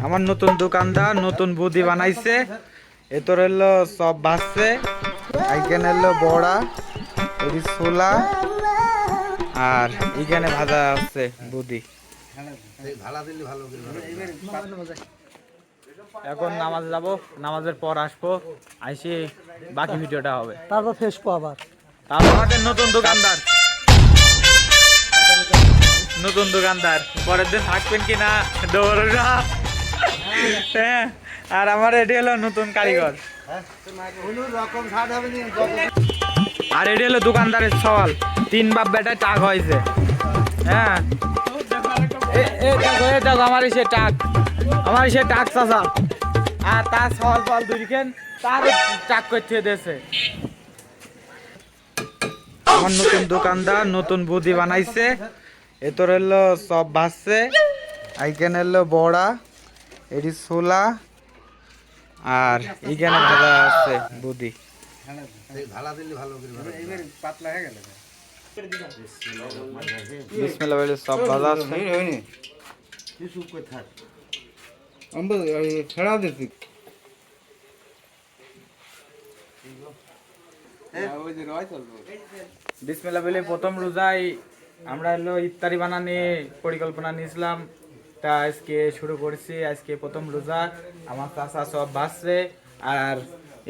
আমার নতুন দোকানদার নতুন বুদ্ধি বানাইছে। এতর হলো সব ভাজছে, এইখানে হলো বড়া, এটি ছোলা, আর এইখানে ভাজা আছে বুদ্ধি। এখন নামাজ যাব, নামাজের পর আসবো, আইসি বাকি ভিডিওটা হবে, তারপর ফেসবো আবার। তারপর আমাদের নতুন দোকানদার পরের দিন থাকবেন কিনা দৌড়া। হ্যাঁ, আর আমার এটি হলো নতুন কারিগর, আর এটি হলো দোকানদারের সওয়াল। 3 বাপ বেটা টাক হয়েছে। হ্যাঁ, দেখো আমার সে টাক চাচা, আর তার সওয়াল ফল দুইখান তার টাক করতে দিয়েছে। আমার নতুন দোকানদার নতুন বুদ্ধি বানাইছে। এতর হলো সব ভাজছে, এইখানে হলো বড়া, এটি ছোলা, আর এইখানে ভাজা আছে বুদ্ধি। বিসমিল্লাহ বলে সব ভাজা আছে। বিসমিল্লাহ বলে প্রথম রোজায় আমরা হলো ইফতারি বানানি পরিকল্পনা নিয়েছিলাম, তা আজকে শুরু করছি। আজকে প্রথম রোজা, আমার চাচা সব ভাজছে, আর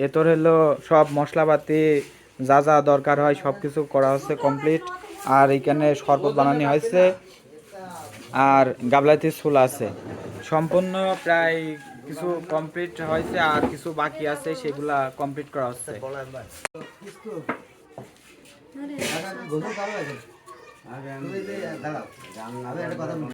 এতর হলো সব মশলাপাতি যা যা দরকার হয় সব কিছু করা হচ্ছে কমপ্লিট। আর এইখানে শরবত বানানি হয়েছে, আর গাবলাতে ছোলা আছে। সম্পূর্ণ প্রায় কিছু কমপ্লিট হয়েছে, আর কিছু বাকি আছে, সেগুলা কমপ্লিট করা হচ্ছে।